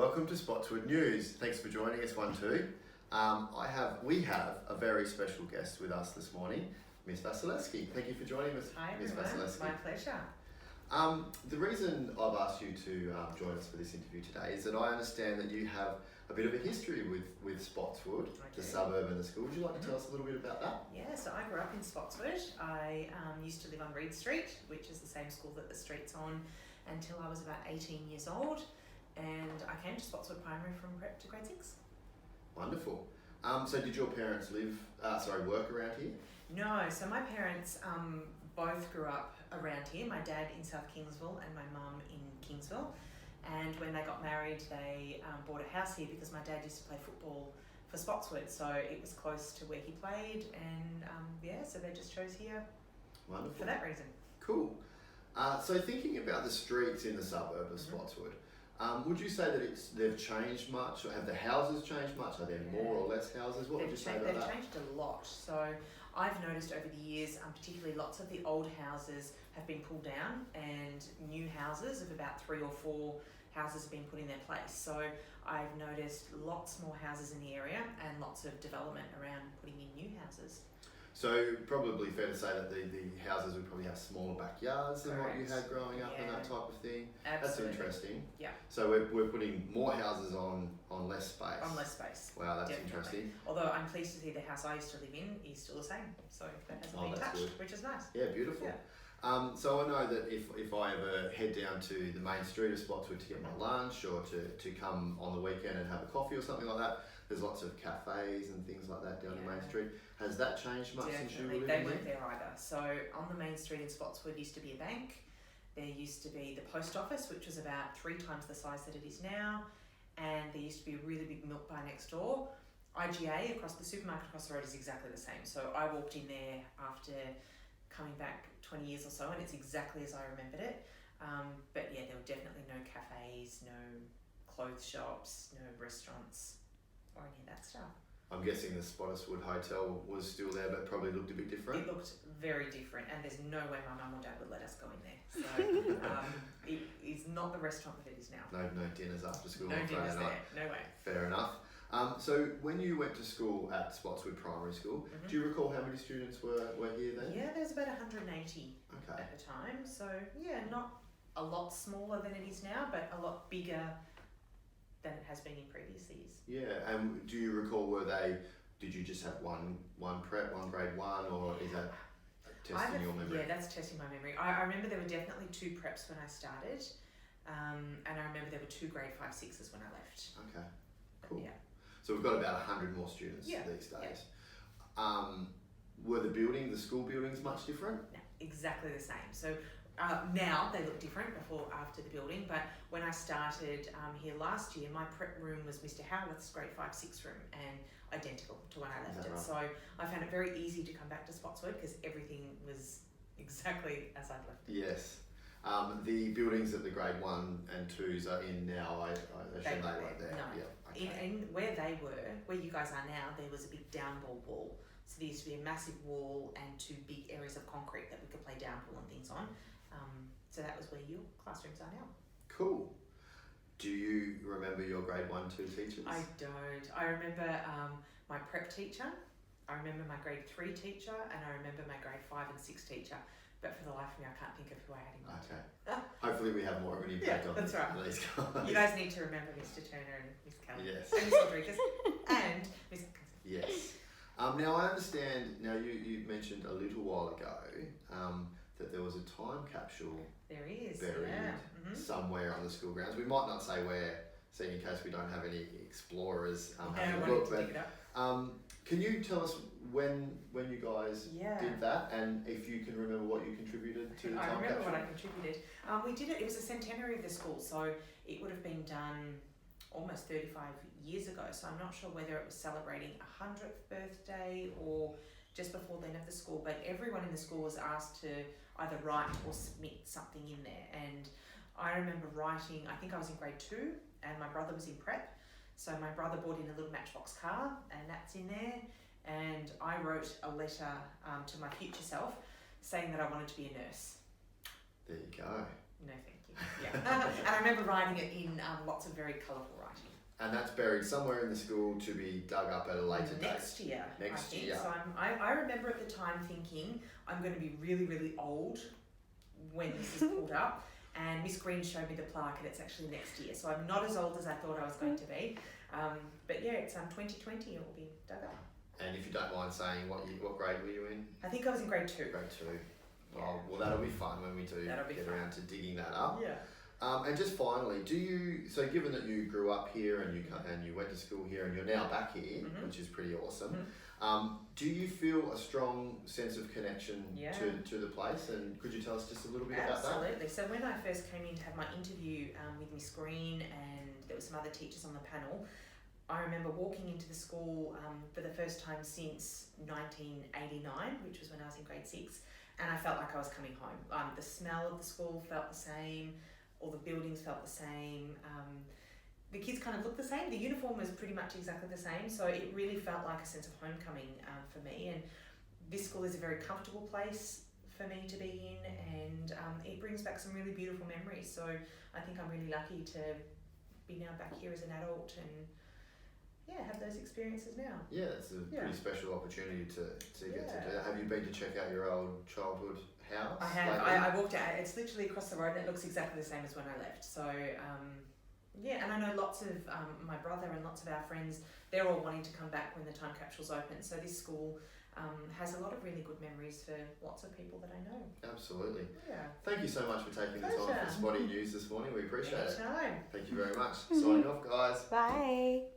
Welcome to Spotswood News. Thanks for joining us, 1-2. We have a very special guest with us this morning, Miss Vasilevski. Thank you for joining us, Hi Miss everyone, Vasilevski. my pleasure. The reason I've asked you to join us for this interview today is that I understand that you have a bit of a history with Spotswood, the suburb and the school. Would you like to tell us a little bit about that? Yeah, so I grew up in Spotswood. I used to live on Reed Street, which is the same school that the street's on, until I was about 18 years old. And I came to Spotswood Primary from prep to grade 6. Wonderful. So did your parents work around here? No, so my parents both grew up around here. My dad in South Kingsville and my mum in Kingsville. And when they got married, they bought a house here because my dad used to play football for Spotswood. So it was close to where he played. And so they just chose here. Wonderful. For that reason. Cool. So thinking about the streets in the suburb of Spotswood, would you say that they've changed much, or have the houses changed much? Are there more or less houses? What would you say about that? They've changed a lot. So I've noticed over the years, particularly lots of the old houses have been pulled down, and new houses of about 3 or 4 houses have been put in their place. So I've noticed lots more houses in the area and lots of development around putting in new houses. So probably fair to say that the houses would probably have smaller backyards than what you had growing up and that type of thing. Absolutely. That's interesting. Yeah. So we're putting more houses on less space. On less space. Wow, that's Definitely. Interesting. Although I'm pleased to see the house I used to live in is still the same. So that hasn't been touched, good. Which is nice. Yeah, beautiful. Yeah. So I know that if I ever head down to the main street of Spotswood to get my lunch, or to come on the weekend and have a coffee or something like that, there's lots of cafes and things like that down the main street. Has that changed much since you were living They weren't there either. So on the main street in Spotswood used to be a bank. There used to be the post office, which was about 3 times the size that it is now. And there used to be a really big milk bar next door. IGA, the supermarket across the road, is exactly the same. So I walked in there after coming back 20 years or so, and it's exactly as I remembered it. But yeah, there were definitely no cafes, no clothes shops, no restaurants, or any of that stuff. I'm guessing the Spotswood Hotel was still there, but probably looked a bit different. It looked very different, and there's no way my mum or dad would let us go in there. So it is not the restaurant that it is now. No dinners after school. No dinners there. No way. Fair enough. So when you went to school at Spotswood Primary School, do you recall how many students were here then? Yeah, there was about 180 at the time. So yeah, not a lot smaller than it is now, but a lot bigger than it has been in previous years. Yeah, and do you recall, did you just have one prep, one grade 1, or is that testing your memory? Yeah, that's testing my memory. I remember there were definitely 2 preps when I started, and I remember there were 2 grade 5, 6s when I left. Okay, cool. Yeah. So we've got about 100 more students these days. Yeah. Were the school buildings much different? No, exactly the same. So now they look different after the building, but when I started here last year, my prep room was Mr. Howarth's grade 5, 6 room, and identical to when I left it. Right? So I found it very easy to come back to Spotswood because everything was exactly as I'd left it. Yes. The buildings that the grade 1 and 2s are in now, I assume they weren't there. No. Yeah. Okay. In where they were, where you guys are now, there was a big downball wall. So there used to be a massive wall and 2 big areas of concrete that we could play downball and things on. So that was where your classrooms are now. Cool. Do you remember your grade 1, 2 teachers? I don't. I remember my prep teacher, I remember my grade 3 teacher, and I remember my grade 5 and 6 teacher. But for the life of me, I can't think of who I had in mind. Okay. Hopefully we have more of an impact on that's right. these guys. You guys need to remember Mr. Turner and Miss Kelly. Yes. And Miss Rodriguez and Miss Atkinson. Yes. Now I understand, you mentioned a little while ago that there was a time capsule buried somewhere on the school grounds. We might not say where, seeing in case we don't have any explorers having a look. But can you tell us when you guys did that, and if you can remember what you contributed to the time capsule? I remember what I contributed. We did it. It was a centenary of the school, so it would have been done almost 35 years ago. So I'm not sure whether it was celebrating 100th birthday or just before then of the school, but everyone in the school was asked to either write or submit something in there. And I remember writing, I think I was in grade 2 and my brother was in prep. So my brother brought in a little Matchbox car and that's in there. And I wrote a letter to my future self saying that I wanted to be a nurse. There you go. No, thank you. Yeah. And I remember writing it in lots of very colourful writing. And that's buried somewhere in the school to be dug up at a later date. Next year, I think. Year. So I remember at the time thinking, I'm going to be really, really old when this is pulled up. And Miss Green showed me the plaque and it's actually next year. So I'm not as old as I thought I was going to be. But yeah, it's 2020, it will be dug up. And if you don't mind saying, what grade were you in? I think I was in grade 2. Grade 2. Yeah. Oh, well, that'll be fun when we do get around to digging that up. Yeah. And just finally, so given that you grew up here and you went to school here and you're now back here, which is pretty awesome, do you feel a strong sense of connection to the place? And could you tell us just a little bit about that? Absolutely. So when I first came in to have my interview with Miss Green and there were some other teachers on the panel, I remember walking into the school for the first time since 1989, which was when I was in grade 6, and I felt like I was coming home. The smell of the school felt the same. All the buildings felt the same. The kids kind of looked the same. The uniform was pretty much exactly the same. So it really felt like a sense of homecoming for me. And this school is a very comfortable place for me to be in. And it brings back some really beautiful memories. So I think I'm really lucky to be now back here as an adult and have those experiences now. Yeah, it's a pretty special opportunity to get to do that. Have you been to check out your old childhood house? I have. I walked out. It's literally across the road and it looks exactly the same as when I left. So, and I know lots of my brother and lots of our friends, they're all wanting to come back when the time capsule's open. So this school has a lot of really good memories for lots of people that I know. Absolutely. Yeah. Thank you so much for taking the time for Spotty News this morning. We appreciate it. Anytime. Thank you very much. Signing off, guys. Bye.